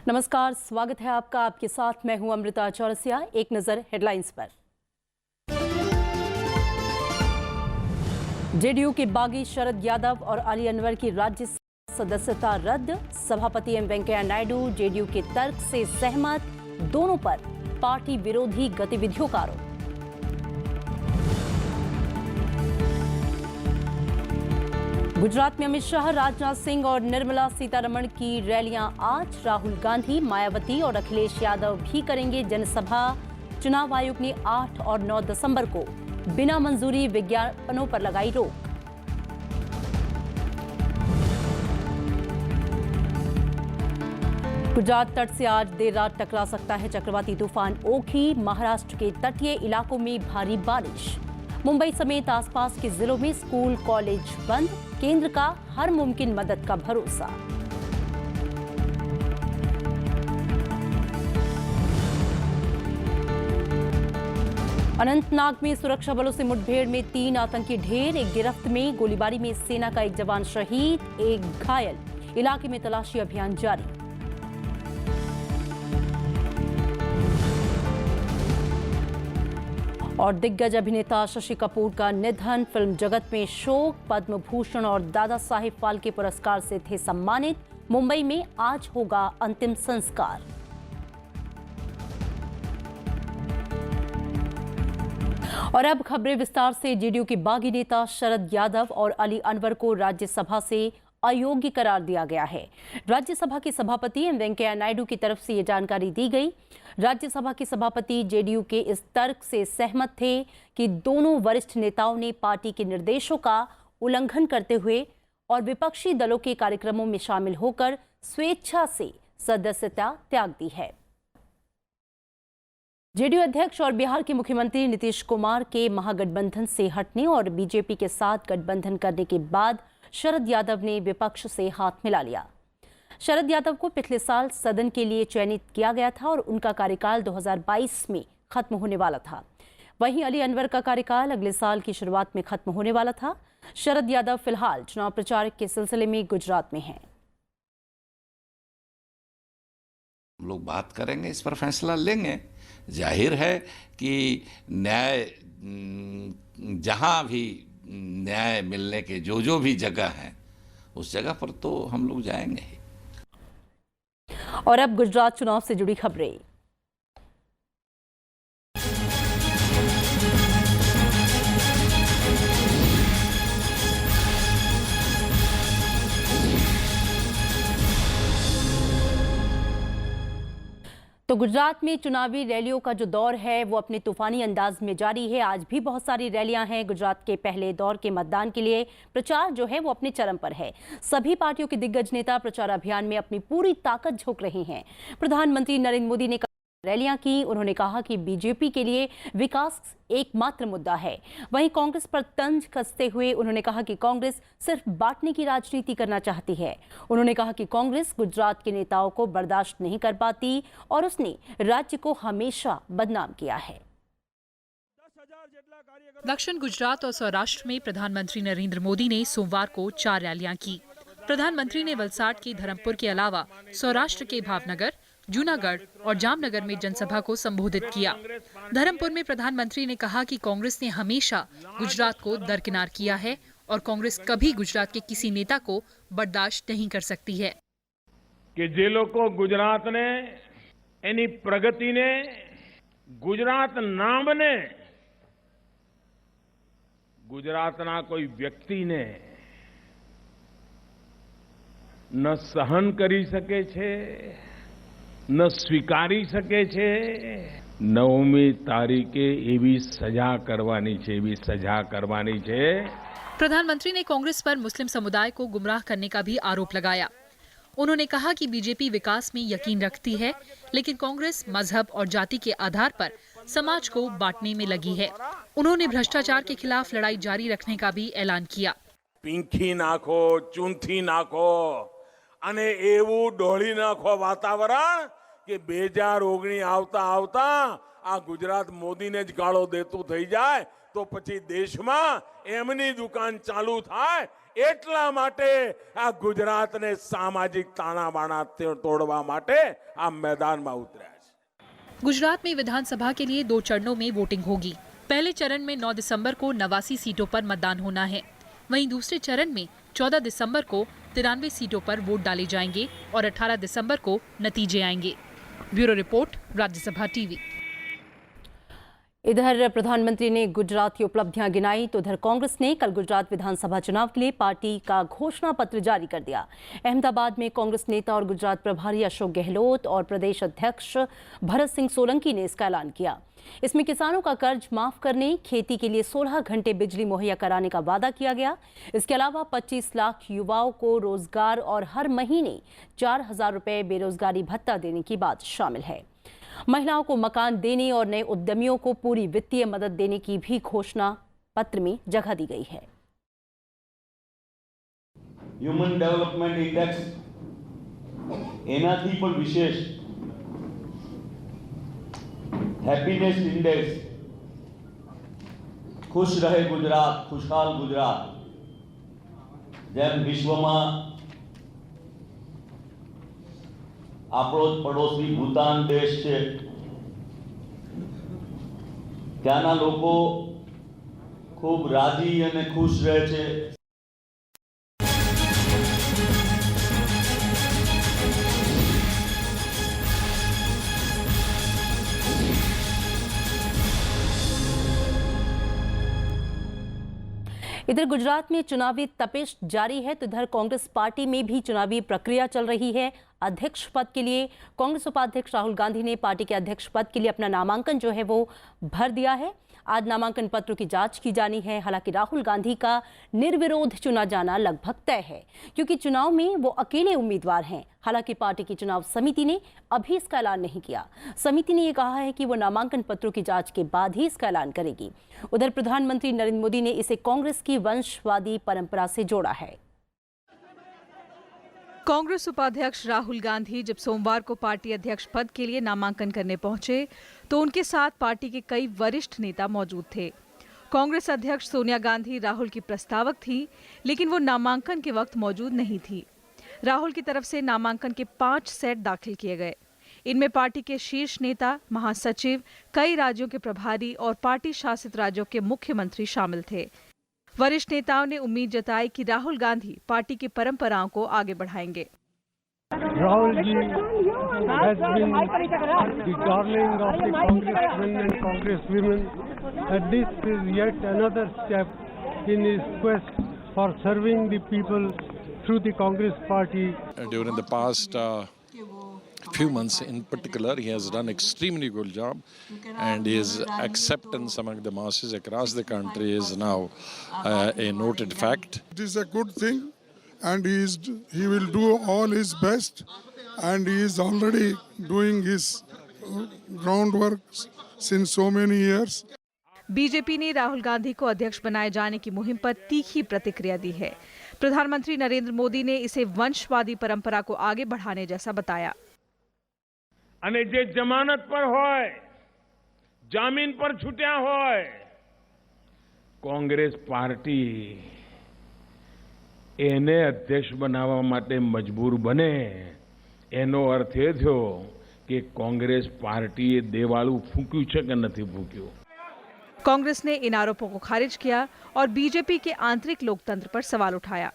नमस्कार, स्वागत है आपका। आपके साथ मैं हूं अमृता चौरसिया। एक नजर हेडलाइंस पर। जेडीयू के बागी शरद यादव और अली अनवर की राज्य सदस्यता रद्द। सभापति एम वेंकैया नायडू जेडीयू के तर्क से सहमत, दोनों पर पार्टी विरोधी गतिविधियों का आरोप। गुजरात में अमित शाह, राजनाथ सिंह और निर्मला सीतारमण की रैलियां आज। राहुल गांधी, मायावती और अखिलेश यादव भी करेंगे जनसभा। चुनाव आयोग ने 8 और 9 दिसंबर को बिना मंजूरी विज्ञापनों पर लगाई रोक। गुजरात तट से आज देर रात टकरा सकता है चक्रवाती तूफान ओखी। महाराष्ट्र के तटीय इलाकों में भारी बारिश। मुंबई समेत आसपास के जिलों में स्कूल कॉलेज बंद। केंद्र का हर मुमकिन मदद का भरोसा। अनंतनाग में सुरक्षा बलों से मुठभेड़ में 3 आतंकी ढेर। एक गिरफ्त में। गोलीबारी में सेना का एक जवान शहीद, एक घायल। इलाके में तलाशी अभियान जारी। और दिग्गज अभिनेता शशि कपूर का निधन। फिल्म जगत में शोक। पद्म भूषण और दादा साहेब फाल्के पुरस्कार से थे सम्मानित। मुंबई में आज होगा अंतिम संस्कार। और अब खबरें विस्तार से। जेडीयू के बागी नेता शरद यादव और अली अनवर को राज्यसभा से अयोग्य करार दिया गया है। राज्यसभा के सभापति एम वेंकैया नायडू की तरफ से ये जानकारी दी गई। राज्यसभा के सभापति जेडीयू के इस तर्क से सहमत थे कि दोनों वरिष्ठ नेताओं ने पार्टी के निर्देशों का उल्लंघन करते हुए और विपक्षी दलों के कार्यक्रमों में शामिल होकर स्वेच्छा से सदस्यता त्याग दी है। जेडीयू अध्यक्ष और बिहार के मुख्यमंत्री नीतीश कुमार के महागठबंधन से हटने और बीजेपी के साथ गठबंधन करने के बाद शरद यादव ने विपक्ष से हाथ मिला लिया। शरद यादव को पिछले साल सदन के लिए चयनित किया गया था और उनका कार्यकाल 2022 में खत्म होने वाला था। वहीं अली अनवर का कार्यकाल अगले साल की शुरुआत में खत्म होने वाला था। शरद यादव फिलहाल चुनाव प्रचार के सिलसिले में गुजरात में हैं। हम लोग बात करेंगे, इस पर फैसला लेंगे। जाहिर है कि न्याय जहां भी न्याय मिलने के जो भी जगह है, उस जगह पर तो हम लोग जाएंगे ही। और अब गुजरात चुनाव से जुड़ी खबरें। तो गुजरात में चुनावी रैलियों का जो दौर है वो अपने तूफानी अंदाज में जारी है। आज भी बहुत सारी रैलियां हैं। गुजरात के पहले दौर के मतदान के लिए प्रचार जो है वो अपने चरम पर है। सभी पार्टियों के दिग्गज नेता प्रचार अभियान में अपनी पूरी ताकत झोंक रहे हैं। प्रधानमंत्री नरेंद्र मोदी ने रैलियां की। उन्होंने कहा कि बीजेपी के लिए विकास एकमात्र मुद्दा है। वहीं कांग्रेस पर तंज कसते हुए उन्होंने कहा कि कांग्रेस सिर्फ बांटने की राजनीति करना चाहती है। उन्होंने कहा कि कांग्रेस गुजरात के नेताओं को बर्दाश्त नहीं कर पाती और उसने राज्य को हमेशा बदनाम किया है। दक्षिण गुजरात और सौराष्ट्र में प्रधानमंत्री नरेंद्र मोदी ने सोमवार को 4 रैलियां की। प्रधानमंत्री ने वलसाड के धर्मपुर के अलावा सौराष्ट्र के भावनगर, जूनागढ़ और जामनगर में जनसभा को संबोधित किया। धर्मपुर में प्रधानमंत्री ने कहा कि कांग्रेस ने हमेशा गुजरात को दरकिनार किया है और कांग्रेस कभी गुजरात के किसी नेता को बर्दाश्त नहीं कर सकती है। कि જે લોકો ગુજરાતને એની પ્રગતિને, ગુજરાત નામને, ગુજરાતના કોઈ વ્યક્તિને ન સહન કરી શકે છે, ન સ્વીકારી શકે છે। 9મી તારીખે એવી સજા કરવાની છે, એવી સજા કરવાની છે। प्रधानमंत्री ने कांग्रेस पर मुस्लिम समुदाय को गुमराह करने का भी आरोप लगाया। उन्होंने कहा कि बीजेपी विकास में यकीन रखती है, लेकिन कांग्रेस मजहब और जाति के आधार पर समाज को बांटने में लगी है। उन्होंने भ्रष्टाचार के खिलाफ लड़ाई जारी रखने का भी ऐलान किया। પીંખી નાખો, ચૂંથી નાખો અને એવું ઢોળી નાખો વાતાવરણ કે 2019 આવતા આવતા આ ગુજરાત મોદીને જ ગાળો દેતું થઈ જાય તો પછી દેશમાં એમની દુકાન ચાલુ થાય એટલા માટે આ ગુજરાતને સામાજિક તાણાવાણા તોડવા માટે આ મેદાનમાં ઉતર્યા છે। गुजरात में विधानसभा के लिए 2 चरणों में वोटिंग होगी। पहले चरण में 9 दिसंबर को 89 सीटों पर मतदान होना है। वहीं दूसरे चरण में 14 दिसंबर को 93 सीटों पर वोट डाले जाएंगे और 18 दिसंबर को नतीजे आएंगे। Bureau report, Rajya Sabha TV. इधर प्रधानमंत्री ने गुजरात की उपलब्धियां गिनाई तो उधर कांग्रेस ने कल गुजरात विधानसभा चुनाव के लिए पार्टी का घोषणा पत्र जारी कर दिया। अहमदाबाद में कांग्रेस नेता और गुजरात प्रभारी अशोक गहलोत और प्रदेश अध्यक्ष भरत सिंह सोलंकी ने इसका ऐलान किया। इसमें किसानों का कर्ज माफ करने, खेती के लिए 16 घंटे बिजली मुहैया कराने का वादा किया गया। इसके अलावा 25 लाख युवाओं को रोजगार और हर महीने 4,000 रुपए बेरोजगारी भत्ता देने की बात शामिल है। महिलाओं को मकान देने और नए उद्यमियों को पूरी वित्तीय मदद देने की भी घोषणा पत्र में जगह दी गई है। ह्यूमन डेवलपमेंट इंडेक्स एनाथी पर विशेष हैप्पीनेस इंडेक्स खुश रहे गुजरात, खुशहाल गुजरात जेम विश्व में આપણો પડોશી ભૂતાન દેશ છે, ત્યાંના લોકો ખૂબ રાજી અને ખુશ રહે છે। इधर गुजरात में चुनावी तपिश जारी है तो इधर कांग्रेस पार्टी में भी चुनावी प्रक्रिया चल रही है। अध्यक्ष पद के लिए कांग्रेस उपाध्यक्ष राहुल गांधी ने पार्टी के अध्यक्ष पद के लिए अपना नामांकन जो है वो भर दिया है। आज नामांकन पत्रों की जांच की जानी है। हालांकि राहुल गांधी का निर्विरोध चुना जाना लगभग तय है क्योंकि चुनाव में वो अकेले उम्मीदवार हैं। हालांकि पार्टी की चुनाव समिति ने अभी इसका ऐलान नहीं किया। समिति ने ये कहा है कि वो नामांकन पत्रों की जांच के बाद ही इसका ऐलान करेगी। उधर प्रधानमंत्री नरेंद्र मोदी ने इसे कांग्रेस की वंशवादी परंपरा से जोड़ा है। कांग्रेस उपाध्यक्ष राहुल गांधी जब सोमवार को पार्टी अध्यक्ष पद के लिए नामांकन करने पहुंचे तो उनके साथ पार्टी के कई वरिष्ठ नेता मौजूद थे। कांग्रेस अध्यक्ष सोनिया गांधी राहुल की प्रस्तावक थी, लेकिन वो नामांकन के वक्त मौजूद नहीं थी। राहुल की तरफ से नामांकन के 5 सेट दाखिल किए गए। इनमें पार्टी के शीर्ष नेता, महासचिव, कई राज्यों के प्रभारी और पार्टी शासित राज्यों के मुख्यमंत्री शामिल थे। वरिष्ठ नेताओं ने उम्मीद जताई कि राहुल गांधी पार्टी की परंपराओं को आगे बढ़ाएंगे। Rahul ji has been the darling of the congressmen and congresswomen, and this is yet another step in his quest for serving the people through the Congress party. During the past few months in particular, he has done extremely good job, and his acceptance among the masses across the country is now a noted fact. It is a good thing, and he will do all his best, and he is already doing his groundwork since so many years. BJP ने राहुल गांधी को अध्यक्ष बनाए जाने की मुहिम पर तीखी प्रतिक्रिया दी है। प्रधानमंत्री नरेंद्र मोदी ने इसे वंशवादी परंपरा को आगे बढ़ाने जैसा बताया। અને જે જમાનત પર હોય, જામીન પર છૂટ્યા હોય, કોંગ્રેસ પાર્ટી એને અધ્યક્ષ બનાવવા માટે મજબૂર બને, એનો અર્થ એ થયો કે કોંગ્રેસ પાર્ટીએ દેવાળું ફૂંક્યું છે કે નથી ફૂંક્યું। कांग्रेस ने इन आरोपों को खारिज किया और बीजेपी के आंतरिक लोकतंत्र पर सवाल उठाया।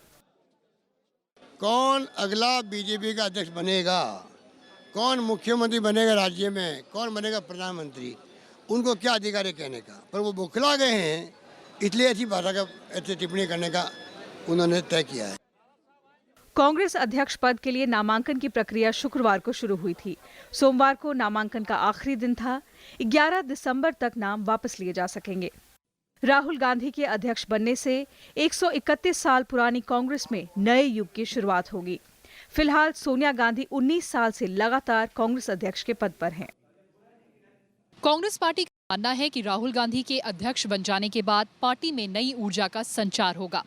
कौन अगला बीजेपी का अध्यक्ष बनेगा, कौन मुख्यमंत्री बनेगा राज्य में, कौन बनेगा प्रधानमंत्री, उनको क्या अधिकार है कहने का। पर वो बौखला गए हैं, इसलिए ऐसी भाषा का ऐसी टिप्पणी करने का उन्होंने तय किया है। कांग्रेस अध्यक्ष पद के लिए नामांकन की प्रक्रिया शुक्रवार को शुरू हुई थी। सोमवार को नामांकन का आखिरी दिन था। 11 दिसंबर तक नाम वापस लिए जा सकेंगे। राहुल गांधी के अध्यक्ष बनने से 131 साल पुरानी कांग्रेस में नए युग की शुरुआत होगी। फिलहाल सोनिया गांधी 19 साल से लगातार कांग्रेस अध्यक्ष के पद पर हैं। कांग्रेस पार्टी का मानना है कि राहुल गांधी के अध्यक्ष बन जाने के बाद पार्टी में नई ऊर्जा का संचार होगा,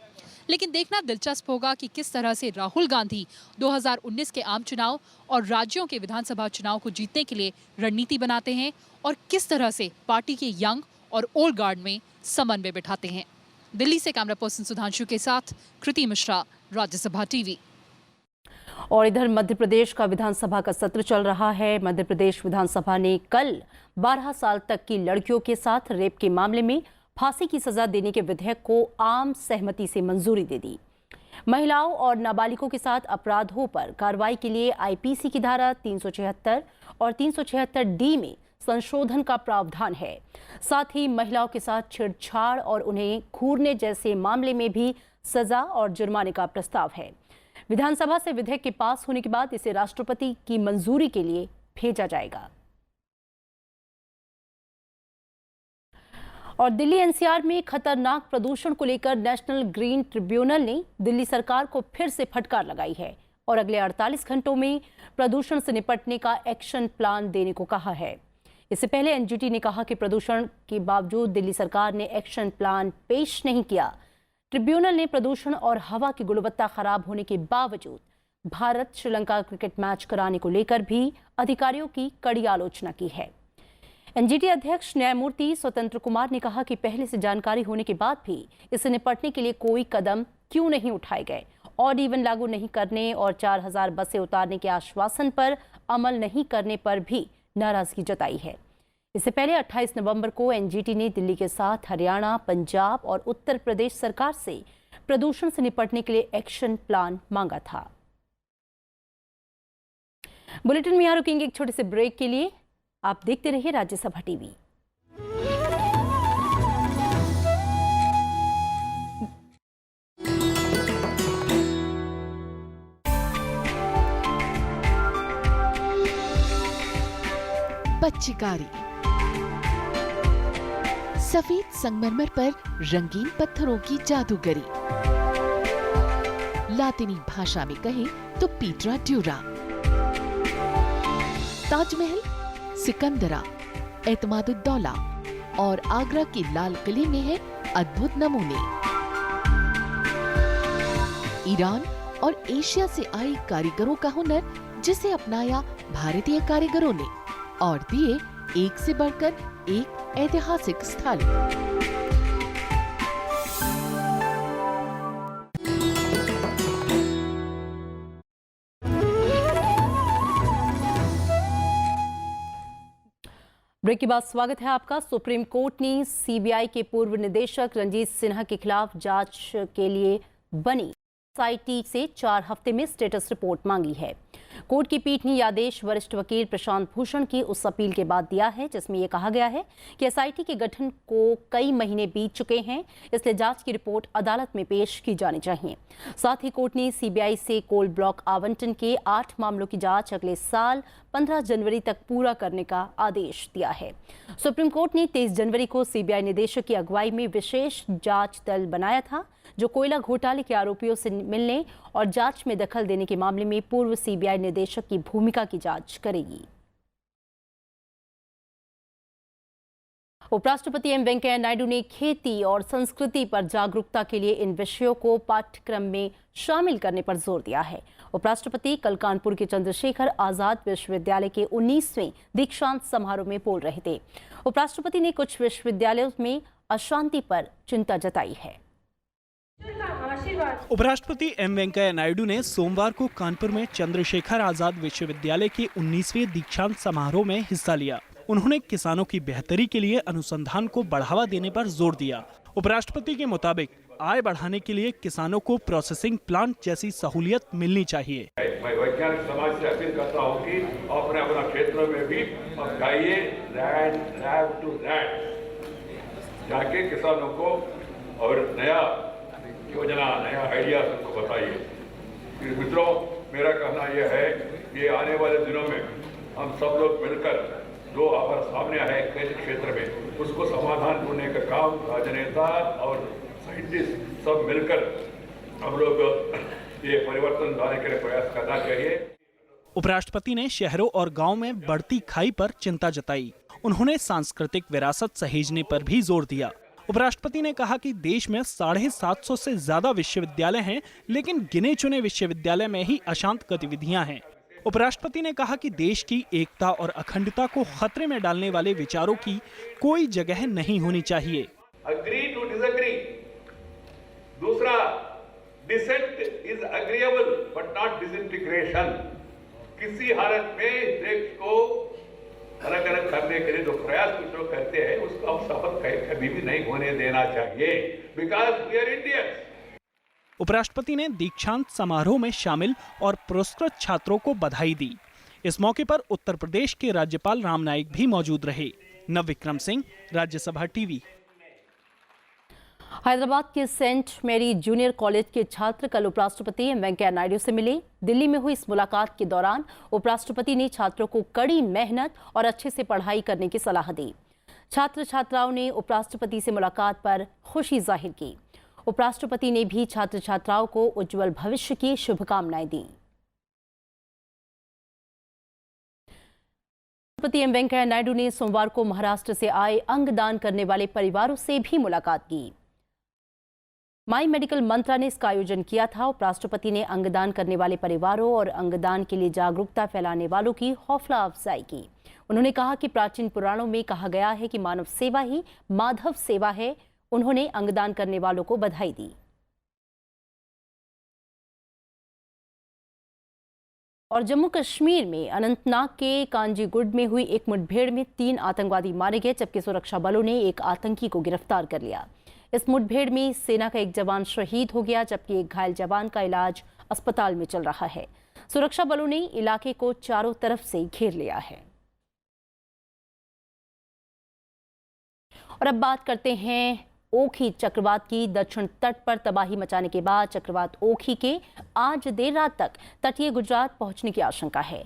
लेकिन देखना दिलचस्प होगा कि किस तरह से राहुल गांधी 2019 के आम चुनाव और राज्यों के विधानसभा चुनाव को जीतने के लिए रणनीति बनाते हैं और किस तरह से पार्टी के यंग और ओल्ड गार्ड में समन्वय बिठाते हैं। दिल्ली से कैमरा पर्सन सुधांशु के साथ कृति मिश्रा, राज्यसभा टीवी। और इधर मध्य प्रदेश का विधानसभा का सत्र चल रहा है। मध्य प्रदेश विधानसभा ने कल 12 साल तक की लड़कियों के साथ रेप के मामले में फांसी की सजा देने के विधेयक को आम सहमति से मंजूरी दे दी। महिलाओं और नाबालिगों के साथ अपराधों पर कार्रवाई के लिए आईपीसी की धारा 376 और 376 डी में संशोधन का प्रावधान है। साथ ही महिलाओं के साथ छेड़छाड़ और उन्हें घूरने जैसे मामले में भी सजा और जुर्माने का प्रस्ताव है। विधानसभा से विधेयक के पास होने के बाद इसे राष्ट्रपति की मंजूरी के लिए भेजा जाएगा। और दिल्ली एनसीआर में खतरनाक प्रदूषण को लेकर नेशनल ग्रीन ट्रिब्यूनल ने दिल्ली सरकार को फिर से फटकार लगाई है और अगले 48 घंटों में प्रदूषण से निपटने का एक्शन प्लान देने को कहा है। इससे पहले एनजीटी ने कहा कि प्रदूषण के बावजूद दिल्ली सरकार ने एक्शन प्लान पेश नहीं किया। ट्रिब्यूनल ने प्रदूषण और हवा की गुणवत्ता खराब होने के बावजूद भारत श्रीलंका क्रिकेट मैच कराने को लेकर भी अधिकारियों की कड़ी आलोचना की है। एनजीटी अध्यक्ष न्यायमूर्ति स्वतंत्र कुमार ने कहा कि पहले से जानकारी होने के बाद भी इससे निपटने के लिए कोई कदम क्यों नहीं उठाए गए। ऑड इवन लागू नहीं करने और 4000 बसें उतारने के आश्वासन पर अमल नहीं करने पर भी नाराजगी जताई है। इससे पहले 28 नवंबर को एनजीटी ने दिल्ली के साथ हरियाणा, पंजाब और उत्तर प्रदेश सरकार से प्रदूषण से निपटने के लिए एक्शन प्लान मांगा था। बुलेटिन में यहाँ रुकेंगे एक छोटे से ब्रेक के लिए। आप देखते रहिए राज्यसभा टीवी। पच्चीकारी सफेद संगमरमर पर रंगीन पत्थरों की जादूगरी, लातिनी भाषा में कहें तो पीटरा ड्यूरा। ताजमहल, सिकंदरा, एतमादुद्दौला और आगरा के लाल किले में है अद्भुत नमूने। ईरान और एशिया से आए कारीगरों का हुनर जिसे अपनाया भारतीय कारीगरों ने और दिए एक से बढ़कर एक ऐतिहासिक स्थल। ब्रेक के बाद स्वागत है आपका। सुप्रीम कोर्ट ने सीबीआई के पूर्व निदेशक रंजीत सिन्हा के खिलाफ जांच के लिए बनी एसआईटी से 4 हफ्ते में स्टेटस रिपोर्ट मांगी है। कोर्ट की पीठ ने यह आदेश वरिष्ठ वकील प्रशांत भूषण की उस अपील के बाद दिया है जिसमें यह कहा गया है कि एसआईटी के गठन को कई महीने बीत चुके हैं, इसलिए जांच की रिपोर्ट अदालत में पेश की जानी चाहिए। साथ ही कोर्ट ने सीबीआई से कोल ब्लॉक आवंटन के 8 मामलों की जांच अगले साल 15 जनवरी तक पूरा करने का आदेश दिया है। सुप्रीम कोर्ट ने 23 जनवरी को सीबीआई निदेशक की अगुवाई में विशेष जांच दल बनाया था जो कोयला घोटाले के आरोपियों से मिलने और जांच में दखल देने के मामले में पूर्व सीबीआई निदेशक की भूमिका की जांच करेगी। उपराष्ट्रपति एम वेंकैया नायडू ने खेती और संस्कृति पर जागरूकता के लिए इन विषयों को पाठ्यक्रम में शामिल करने पर जोर दिया है। उपराष्ट्रपति कल कानपुर के चंद्रशेखर आजाद विश्वविद्यालय के 19वें दीक्षांत समारोह में बोल रहे थे। उपराष्ट्रपति ने कुछ विश्वविद्यालयों में अशांति पर चिंता जताई है। उपराष्ट्रपति एम वेंकैया नायडू ने सोमवार को कानपुर में चंद्रशेखर आजाद विश्वविद्यालय के 19वें दीक्षांत समारोह में हिस्सा लिया। उन्होंने किसानों की बेहतरी के लिए अनुसंधान को बढ़ावा देने पर जोर दिया। उपराष्ट्रपति के मुताबिक आय बढ़ाने के लिए किसानों को प्रोसेसिंग प्लांट जैसी सहूलियत मिलनी चाहिए। मैं वैज्ञानिक समाज से अपील करता हूँ कि अपने क्षेत्रों में भी अब जाइए, लैब टू लैब जाके किसानों को और नया योजना, नया आइडिया सबको बताइए। मित्रों, मेरा कहना यह है कि आने वाले दिनों में हम सब लोग मिलकर जो आफर सामने आए कृषि क्षेत्र में उसको समाधान ढूंढने का काम राजनेता और साइंटिस्ट सब मिलकर हम लोग ये परिवर्तन लाने के लिए प्रयास करना चाहिए। उपराष्ट्रपति ने शहरों और गांव में बढ़ती खाई पर चिंता जताई। उन्होंने सांस्कृतिक विरासत सहेजने पर भी जोर दिया। उपराष्ट्रपति ने कहा कि देश में 750 से ज्यादा विश्वविद्यालय हैं, लेकिन गिने चुने विश्वविद्यालय में ही अशांत गतिविधियां हैं। उपराष्ट्रपति ने कहा कि देश की एकता और अखंडता को खतरे में डालने वाले विचारों की कोई जगह नहीं होनी चाहिए। Agree to disagree, dissent is agreeable but not disintegration. किसी हालत में देश को अलग अलग करने के लिए जो प्रयास कुछ लोग करते हैं उसको हम सफल कभी भी नहीं होने देना चाहिए, बिकॉज वी आर इंडियंस। उपराष्ट्रपति ने दीक्षांत समारोह में शामिल और पुरस्कृत छात्रों को बधाई दी। इस मौके पर उत्तर प्रदेश के राज्यपाल राम नाईक भी मौजूद रहे। नवविक्रम सिंह, राज्यसभा टीवी। हैदराबाद के सेंट मेरी जूनियर कॉलेज के छात्र कल उपराष्ट्रपति एम वेंकैया नायडू से मिले। दिल्ली में हुई इस मुलाकात के दौरान उपराष्ट्रपति ने छात्रों को कड़ी मेहनत और अच्छे से पढ़ाई करने की सलाह दी। छात्र छात्राओं ने उपराष्ट्रपति से मुलाकात पर खुशी जाहिर की। उपराष्ट्रपति ने भी छात्र छात्राओं को उज्जवल भविष्य की शुभकामनाएं दी। उपराष्ट्रपति एम वेंकैया नायडू ने सोमवार को महाराष्ट्र से आए अंगदान करने वाले परिवारों से भी मुलाकात की। माई मेडिकल मंत्रा ने इसका आयोजन किया था। उपराष्ट्रपति ने अंगदान करने वाले परिवारों और अंगदान के लिए जागरूकता फैलाने वालों की हौसला अफजाई की। उन्होंने कहा कि प्राचीन पुराणों में कहा गया है कि मानव सेवा ही माधव सेवा है। उन्होंने अंगदान करने वालों को बधाई दी। और जम्मू कश्मीर में अनंतनाग के कांजीगुड में हुई एक मुठभेड़ में 3 आतंकवादी मारे गए, जबकि सुरक्षा बलों ने एक आतंकी को गिरफ्तार कर लिया। इस मुठभेड़ में सेना का एक जवान शहीद हो गया, जबकि एक घायल जवान का इलाज अस्पताल में चल रहा है। सुरक्षा बलों ने इलाके को चारों तरफ से घेर लिया है। और अब बात करते हैं ओखी चक्रवात की। दक्षिण तट पर तबाही मचाने के बाद चक्रवात ओखी के आज देर रात तक तटीय गुजरात पहुंचने की आशंका है।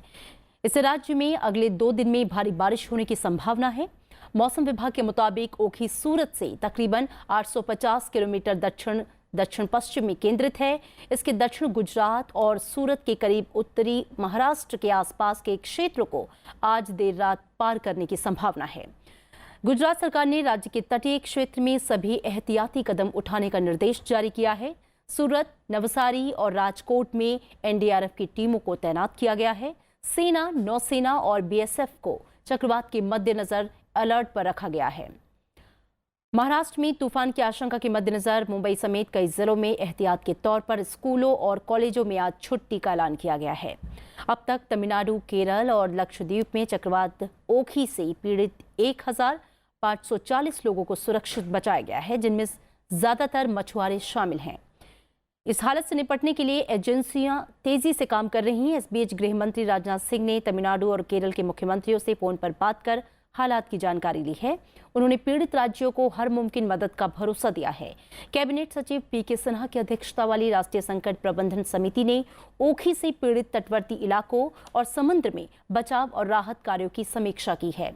इससे राज्य में अगले 2 दिन में भारी बारिश होने की संभावना है। मौसम विभाग के मुताबिक ओखी सूरत से तकरीबन 850 किलोमीटर दक्षिण पश्चिम में केंद्रित है। इसके दक्षिण गुजरात और सूरत के करीब उत्तरी महाराष्ट्र के आसपास के क्षेत्रों को आज देर रात पार करने की संभावना है। गुजरात सरकार ने राज्य के तटीय क्षेत्र में सभी एहतियाती कदम उठाने का निर्देश जारी किया है। सूरत, नवसारी और राजकोट में एनडीआरएफ की टीमों को तैनात किया गया है। सेना, नौसेना और बीएसएफ को चक्रवात के मद्देनजर अलर्ट पर रखा गया है। महाराष्ट्र में तूफान की आशंका के मद्देनजर मुंबई समेत कई जिलों में एहतियात के तौर पर स्कूलों और कॉलेजों में आज छुट्टी का ऐलान किया गया है। अब तक तमिलनाडु, केरल और लक्षद्वीप में चक्रवात ओखी से पीड़ित 1540 लोगों को सुरक्षित बचाया गया है, जिनमें ज्यादातर मछुआरे शामिल हैं। इस हालत से निपटने के लिए एजेंसियां तेजी से काम कर रही हैं। इस बीच गृह मंत्री राजनाथ सिंह ने तमिलनाडु और केरल के मुख्यमंत्रियों से फोन पर बात कर हालात की जानकारी ली है। उन्होंने पीड़ित राज्यों को हर मुमकिन मदद का भरोसा दिया है। कैबिनेट सचिव पीके सिन्हा की अध्यक्षता वाली राष्ट्रीय संकट प्रबंधन समिति ने ओखी से पीड़ित तटवर्ती इलाकों और समुद्र में बचाव और राहत कार्यों की समीक्षा की है।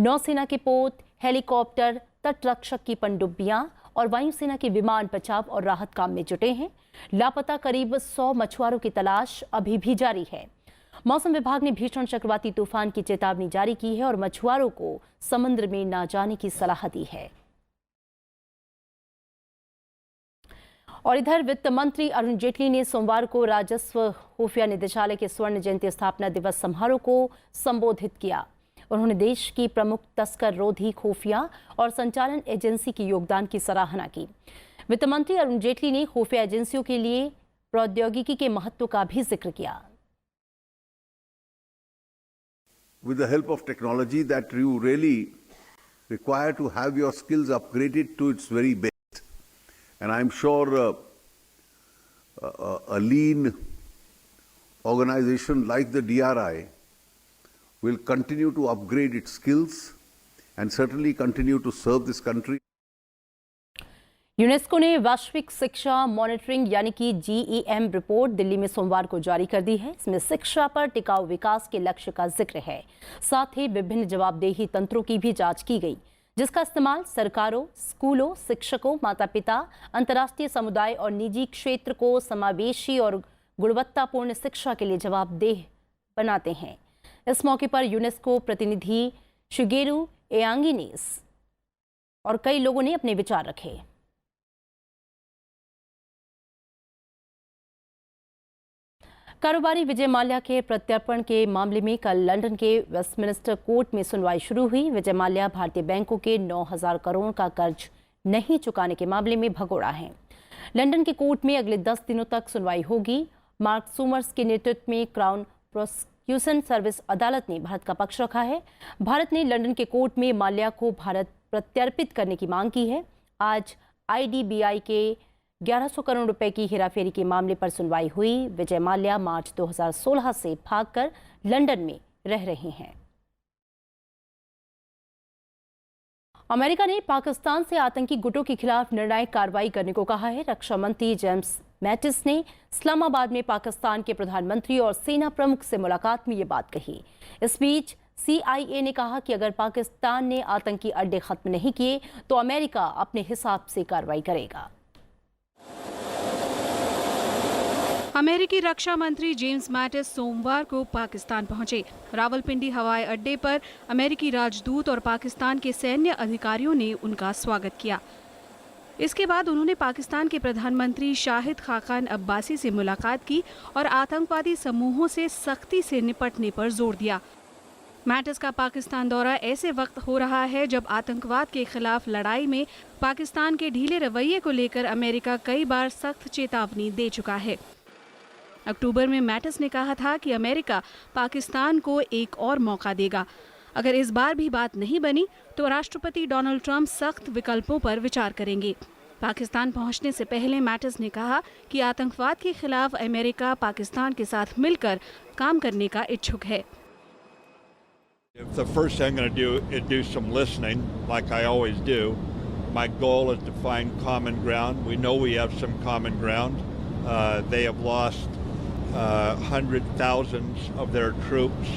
नौसेना के पोत, हेलीकॉप्टर, तटरक्षक की पनडुब्बियां और वायुसेना के विमान बचाव और राहत काम में जुटे हैं। लापता करीब 100 मछुआरों की तलाश अभी भी जारी है। मौसम विभाग ने भीषण चक्रवाती तूफान की चेतावनी जारी की है और मछुआरों को समुद्र में न जाने की सलाह दी है। और इधर वित्त मंत्री अरुण जेटली ने सोमवार को राजस्व खुफिया निदेशालय के स्वर्ण जयंती स्थापना दिवस समारोह को संबोधित किया। उन्होंने देश की प्रमुख तस्कर रोधी खुफिया और संचालन एजेंसी के योगदान की सराहना की। वित्त मंत्री अरुण जेटली ने खुफिया एजेंसियों के लिए प्रौद्योगिकी के महत्व का भी जिक्र किया। With the help of technology that you really require to have your skills upgraded to its very best. And I'm sure a lean organization like the DRI will continue to upgrade its skills and certainly continue to serve this country. UNESCO ने वैश्विक शिक्षा monitoring यानी कि GEM report Delhi में सोमवार को जारी कर दी है। इसमें शिक्षा पर टिकाऊ विकास के लक्ष्य का जिक्र है। साथ ही विभिन्न जवाबदेही तंत्रों की भी जांच की गई, जिसका इस्तेमाल सरकारों, स्कूलों, शिक्षकों, माता पिता, अंतर्राष्ट्रीय समुदाय और निजी क्षेत्र को समावेशी और गुणवत्तापूर्ण शिक्षा के लिए जवाबदेह बनाते हैं। इस मौके पर यूनेस्को प्रतिनिधि शिगेरू एयांगिनेस और कई लोगों ने अपने विचार रखे। कारोबारी विजय माल्या के प्रत्यर्पण के मामले में कल लंदन के वेस्टमिनिस्टर कोर्ट में सुनवाई शुरू हुई। विजय माल्या भारतीय बैंकों के 9,000 करोड़ का कर्ज नहीं चुकाने के मामले में भगोड़ा है। लंदन के कोर्ट में अगले 10 दिनों तक सुनवाई होगी। मार्क सूमर्स के नेतृत्व में क्राउन प्रोसिक्यूशन सर्विस अदालत ने भारत का पक्ष रखा है। भारत ने लंदन के कोर्ट में माल्या को भारत प्रत्यर्पित करने की मांग की है। आज IDBI के 1100 करोड़ रुपए की हेराफेरी के मामले पर सुनवाई हुई। विजय माल्या मार्च 2016 से भागकर लंदन में रह रहे हैं। अमेरिका ने पाकिस्तान से आतंकी गुटों के खिलाफ निर्णायक कार्रवाई करने को कहा है। रक्षा मंत्री जेम्स मैटिस ने इस्लामाबाद में पाकिस्तान के प्रधानमंत्री और सेना प्रमुख से मुलाकात में ये बात कही। इस बीच CIA ने कहा कि अगर पाकिस्तान ने आतंकी अड्डे खत्म नहीं किए तो अमेरिका अपने हिसाब से कार्रवाई करेगा। अमेरिकी रक्षा मंत्री जेम्स मैटिस सोमवार को पाकिस्तान पहुंचे। रावलपिंडी हवाई अड्डे पर अमेरिकी राजदूत और पाकिस्तान के सैन्य अधिकारियों ने उनका स्वागत किया। इसके बाद उन्होंने पाकिस्तान के प्रधानमंत्री शाहिद खाकान अब्बासी से मुलाकात की और आतंकवादी समूहों से सख्ती से निपटने पर जोर दिया। मैटिस का पाकिस्तान दौरा ऐसे वक्त हो रहा है जब आतंकवाद के खिलाफ लड़ाई में पाकिस्तान के ढीले रवैये को लेकर अमेरिका कई बार सख्त चेतावनी दे चुका है। अक्टूबर में मैटिस ने कहा था कि अमेरिका पाकिस्तान को एक और मौका देगा। अगर इस बार भी बात नहीं बनी तो राष्ट्रपति डोनाल्ड ट्रंप सख्त विकल्पों पर विचार करेंगे। पाकिस्तान पहुंचने से पहले मैटिस ने कहा कि आतंकवाद के खिलाफ अमेरिका पाकिस्तान के साथ मिलकर काम करने का इच्छुक है। The first thing I'm going to do is do some listening, like I always do. My goal is to find common ground. We know we have some common ground. They have lost hundreds, thousands of their troops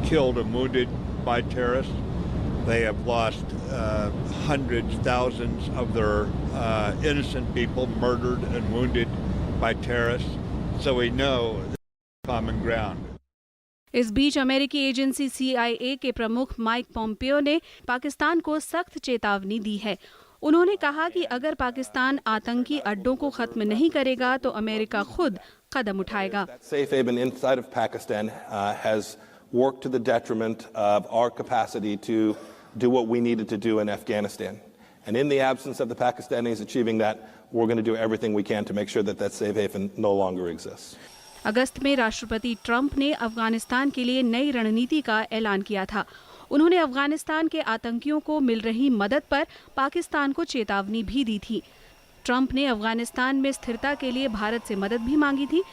killed and wounded by terrorists. They have lost hundreds, thousands of their innocent people murdered and wounded by terrorists. So we know common ground. इस बीच अमेरिकी agency CIA के प्रमुख Mike Pompeo ने पाकिस्तान को सख्त चेतावनी दी है। उन्होंने कहा कि अगर पाकिस्तान आतंकी अड्डों को खत्म नहीं करेगा तो अमेरिका खुद कदम उठाएगा। Safe haven inside of Pakistan has worked to the detriment of our capacity to do what we needed to do in Afghanistan. And in the absence of the Pakistanis achieving that, we're going to do everything we can to make sure that that safe haven no longer exists. अगस्त में राष्ट्रपति Trump ने अफगानिस्तान के लिए नई रणनीति का ऐलान किया था। उन्होंने अफगानिस्तान के आतंकियों को मिल रही मदद पर पाकिस्तान को चेतावनी भी दी थी। ट्रंप ने अफगानिस्तान में स्थिरता के लिए भारत से मदद भी मांगी थी।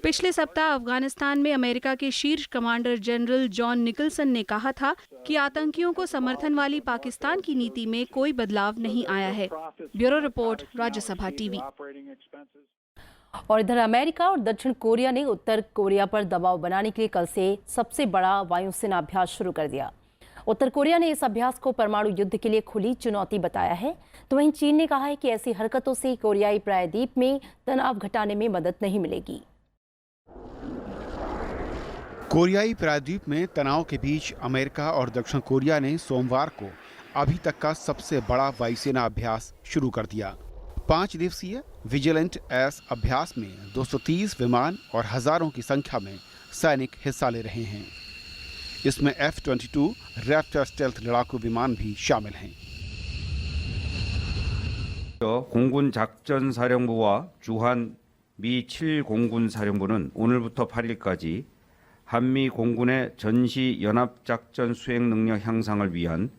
पिछले सप्ताह अफगानिस्तान में अमेरिका के शीर्ष कमांडर जनरल जॉन निकलसन ने कहा था कि आतंकियों को समर्थन वाली पाकिस्तान की नीति में कोई बदलाव नहीं आया है। Bureau report, Rajya Sabha TV. और इधर अमेरिका और दक्षिण कोरिया ने उत्तर कोरिया पर दबाव बनाने के लिए कल से सबसे बड़ा वायुसेना अभ्यास शुरू कर दिया। उत्तर कोरिया ने इस अभ्यास को परमाणु युद्ध के लिए खुली चुनौती बताया है, तो वहीं चीन ने कहा है कि ऐसी हरकतों से कोरियाई प्रायद्वीप में तनाव घटाने में मदद नहीं मिलेगी। कोरियाई प्रायद्वीप में तनाव के बीच अमेरिका और दक्षिण कोरिया ने सोमवार को अभी तक का सबसे बड़ा वायुसेना अभ्यास शुरू कर दिया। 5 दिवसीय विजिलेंट एस अभ्यास में 230 विमान और हजारों की संख्या में सैनिक हिस्सा ले रहे हैं। इसमें F-22 रैप्टर स्टेल्थ लड़ाकू विमान भी शामिल हैं। 공군 작전사령부와 주한 미 7공군 사령부는 오늘부터 8일까지 한미 공군의 전시 연합작전 수행 능력 향상을 위한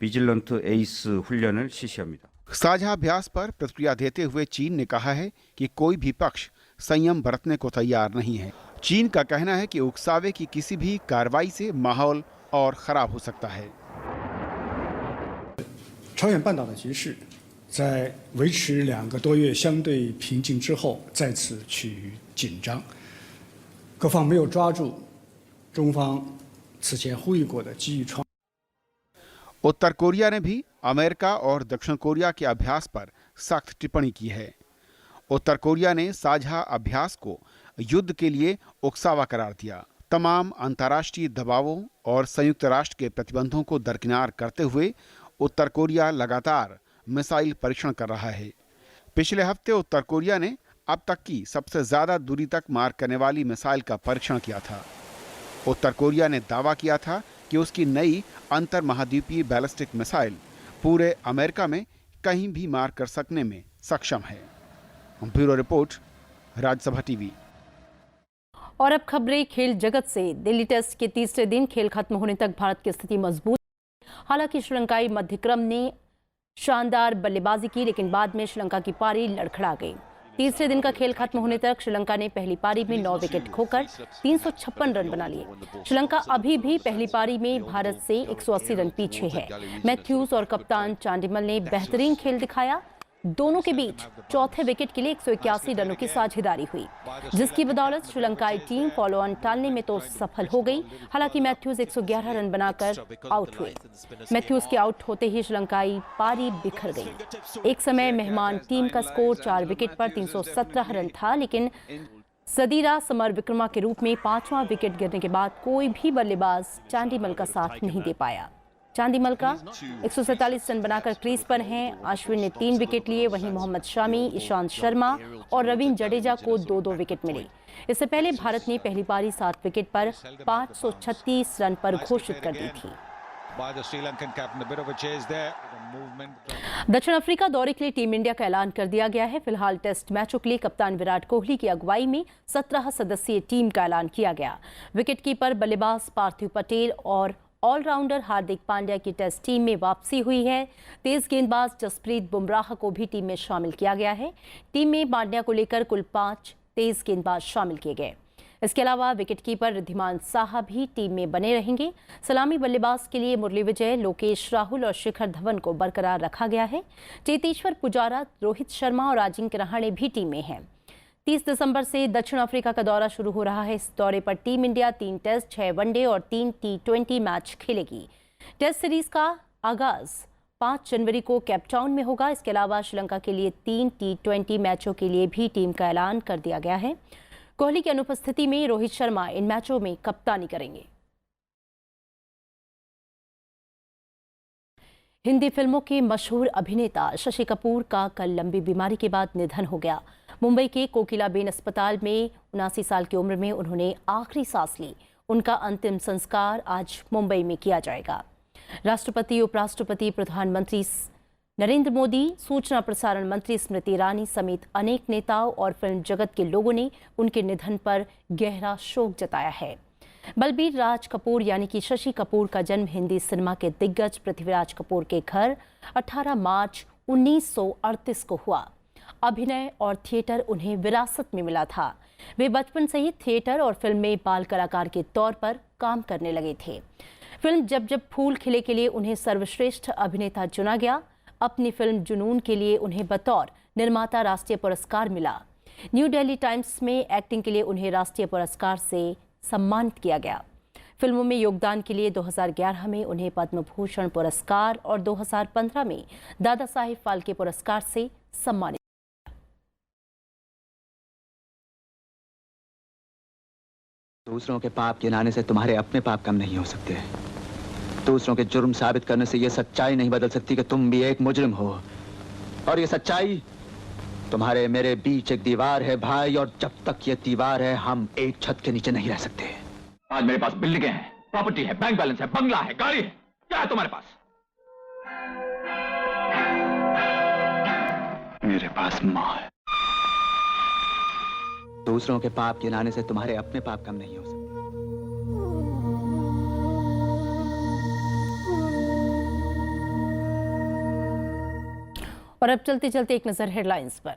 비질런트 에이스 훈련을 실시합니다। साझा अभ्यास पर प्रतिक्रिया देते हुए चीन ने कहा है कि कोई भी पक्ष संयम बरतने को तैयार नहीं है। चीन का कहना है कि उकसावे की किसी भी कार्रवाई से माहौल और खराब हो सकता है। 朝鲜半岛的局势在维持2个多月相对平静之后再次趋于紧张，各方没有抓住中方此前呼吁过的机遇创。 उत्तर कोरिया ने भी अमेरिका और दक्षिण कोरिया के अभ्यास पर सख्त टिप्पणी की है। उत्तर कोरिया ने साझा अभ्यास को युद्ध के लिए उकसावा करार दिया। तमाम अंतर्राष्ट्रीय दबावों और संयुक्त राष्ट्र के प्रतिबंधों को दरकिनार करते हुए उत्तर कोरिया लगातार मिसाइल परीक्षण कर रहा है। पिछले हफ्ते उत्तर कोरिया ने अब तक की सबसे ज्यादा दूरी तक मार करने वाली मिसाइल का परीक्षण किया था। उत्तर कोरिया ने दावा किया था कि उसकी नई अंतर महाद्वीपीय बैलिस्टिक मिसाइल पूरे अमेरिका में कहीं भी मार कर सकने में सक्षम है। Bureau report, Rajya Sabha TV. और अब खबरें खेल जगत से। दिल्ली टेस्ट के तीसरे दिन खेल खत्म होने तक भारत की स्थिति मजबूत। हालांकि श्रीलंकाई मध्यक्रम ने शानदार बल्लेबाजी की, लेकिन बाद में श्रीलंका की पारी लड़खड़ा गई। तीसरे दिन का खेल खत्म होने तक श्रीलंका ने पहली पारी में 9 विकेट खोकर 356 रन बना लिए। श्रीलंका अभी भी पहली पारी में भारत से 180 रन पीछे है। मैथ्यूज और कप्तान चांडिमल ने बेहतरीन खेल दिखाया। दोनों के बीच चौथे विकेट के लिए 181 रनों की साझेदारी हुई, जिसकी बदौलत श्रीलंकाई टीम फॉलो ऑन टालने में तो सफल हो गई। हालांकि मैथ्यूज 111 रन बनाकर आउट हुए। मैथ्यूज के आउट होते ही श्रीलंकाई पारी बिखर गई। एक समय मेहमान टीम का स्कोर 4 विकेट पर 317 रन था, लेकिन सदीरा समरविक्रमा के रूप में 5वां विकेट गिरने के बाद कोई भी बल्लेबाज चांडिमल का साथ नहीं दे पाया। चांडिमल का 147 रन बनाकर क्रीज पर हैं। अश्विन ने 3 विकेट लिए, वहीं मोहम्मद शामी, ईशांत शर्मा और रवींद्र जडेजा को 2-2 विकेट मिले। इससे पहले भारत ने पहली पारी 7 विकेट पर 536 रन पर घोषित कर दी थी। दक्षिण अफ्रीका दौरे के लिए टीम इंडिया का ऐलान कर दिया गया है। फिलहाल टेस्ट मैचों के लिए कप्तान विराट कोहली की अगुवाई में 17 सदस्यीय टीम का ऐलान किया गया। विकेटकीपर बल्लेबाज पार्थिव पटेल और ऑलराउंडर हार्दिक पांड्या की टेस्ट टीम में वापसी हुई है। तेज गेंदबाज जसप्रीत बुमराह को भी टीम में शामिल किया गया है। टीम में पांड्या को लेकर कुल 5 तेज गेंदबाज शामिल किए गए। इसके अलावा विकेटकीपर रिद्धिमान साहा भी टीम में बने रहेंगे। सलामी बल्लेबाज के लिए मुरली विजय, लोकेश राहुल और शिखर धवन को बरकरार रखा गया है। चेतेश्वर पुजारा, रोहित शर्मा और अजिंक्य रहाणे भी टीम में हैं। 30 दिसंबर से दक्षिण अफ्रीका का दौरा शुरू हो रहा है। इस दौरे पर टीम इंडिया 3 टेस्ट, 6 वनडे और 3 T20 मैच खेलेगी। टेस्ट सीरीज का आगाज 5 जनवरी को केपटाउन में होगा। इसके अलावा श्रीलंका के लिए 3 T20 मैचों के लिए भी टीम का ऐलान कर दिया गया है। कोहली की अनुपस्थिति में रोहित शर्मा इन मैचों में कप्तानी करेंगे। हिंदी फिल्मों के मशहूर अभिनेता शशि कपूर का कल लंबी बीमारी के बाद निधन हो गया। मुंबई के कोकिलाबेन अस्पताल में 79 साल की उम्र में उन्होंने आखिरी सांस ली। उनका अंतिम संस्कार आज मुंबई में किया जाएगा। राष्ट्रपति, उपराष्ट्रपति, प्रधानमंत्री नरेंद्र मोदी, सूचना प्रसारण मंत्री स्मृति ईरानी समेत अनेक नेताओं और फिल्म जगत के लोगों ने उनके निधन पर गहरा शोक जताया है। बलबीर राज कपूर यानी कि शशि कपूर का जन्म हिंदी सिनेमा के दिग्गज पृथ्वीराज कपूर के घर 18 मार्च 1938 को हुआ। अभिनय और थिएटर उन्हें विरासत में मिला था। वे बचपन से ही थिएटर और फिल्म में बाल कलाकार के तौर पर काम करने लगे थे। फिल्म जब जब फूल खिले के लिए उन्हें सर्वश्रेष्ठ अभिनेता चुना गया। अपनी फिल्म जुनून के लिए उन्हें बतौर निर्माता राष्ट्रीय पुरस्कार मिला। न्यू दिल्ली टाइम्स में एक्टिंग के लिए उन्हें राष्ट्रीय पुरस्कार से सम्मानित किया गया। फिल्मों में योगदान के लिए 2011 में उन्हें पद्म भूषण पुरस्कार और 2015 में दादा साहेब फाल्के पुरस्कार से सम्मानित। दूसरों के पाप गिनाने से तुम्हारे अपने पाप कम नहीं हो सकते। दूसरों के जुर्म साबित करने से यह सच्चाई नहीं बदल सकती कि तुम भी एक मुजरिम हो। और ये सच्चाई तुम्हारे मेरे बीच एक दीवार है भाई, और जब तक ये दीवार है हम एक छत के नीचे नहीं रह सकते। आज मेरे पास बिल्डिंगें हैं, प्रॉपर्टी है, बैंक बैलेंस है, बंगला है, गाड़ी है। क्या है तुम्हारे पास? मेरे पास माँ है। दूसरों के पाप गिनाने से तुम्हारे अपने पाप कम नहीं हो सकते। और अब चलते चलते एक नजर हेडलाइंस पर।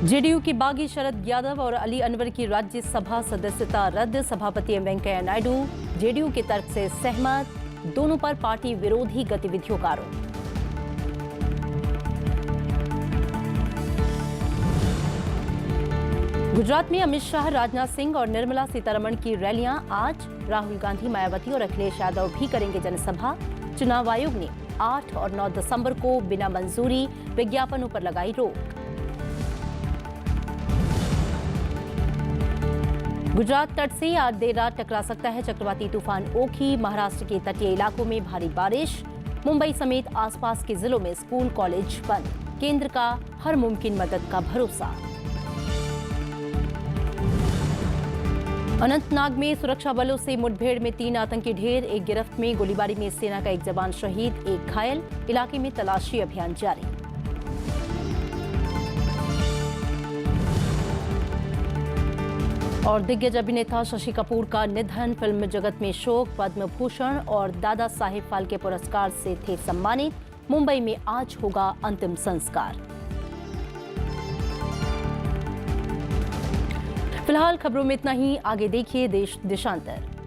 जेडीयू की बागी शरद यादव और अली अनवर की राज्यसभा सदस्यता रद्द। सभापति एम वेंकैया नायडू जेडीयू के तर्क से सहमत। दोनों पर पार्टी विरोधी गतिविधियों का आरोप। गुजरात में अमित शाह, राजनाथ सिंह और निर्मला सीतारमण की रैलियां आज। राहुल गांधी, मायावती और अखिलेश यादव भी करेंगे जनसभा। चुनाव आयोग ने 8 और 9 दिसंबर को बिना मंजूरी विज्ञापनों पर लगाई रोक। गुजरात तट से आज देर रात टकरा सकता है चक्रवाती तूफान ओखी। महाराष्ट्र के तटीय इलाकों में भारी बारिश। मुंबई समेत आसपास के जिलों में स्कूल कॉलेज बंद। केंद्र का हर मुमकिन मदद का भरोसा। अनंतनाग में सुरक्षा बलों से मुठभेड़ में 3 आतंकी ढेर, एक गिरफ्त में गोलीबारी में सेना का एक जवान शहीद, एक घायल, इलाके में तलाशी अभियान जारी। और दिग्गज अभिनेता शशि कपूर का निधन, फिल्म जगत में शोक, पद्म भूषण और दादा साहेब फाल्के पुरस्कार से थे सम्मानित। मुंबई में आज होगा अंतिम संस्कार। फिलहाल खबरों में इतना ही, आगे देखिए देश देशांतर।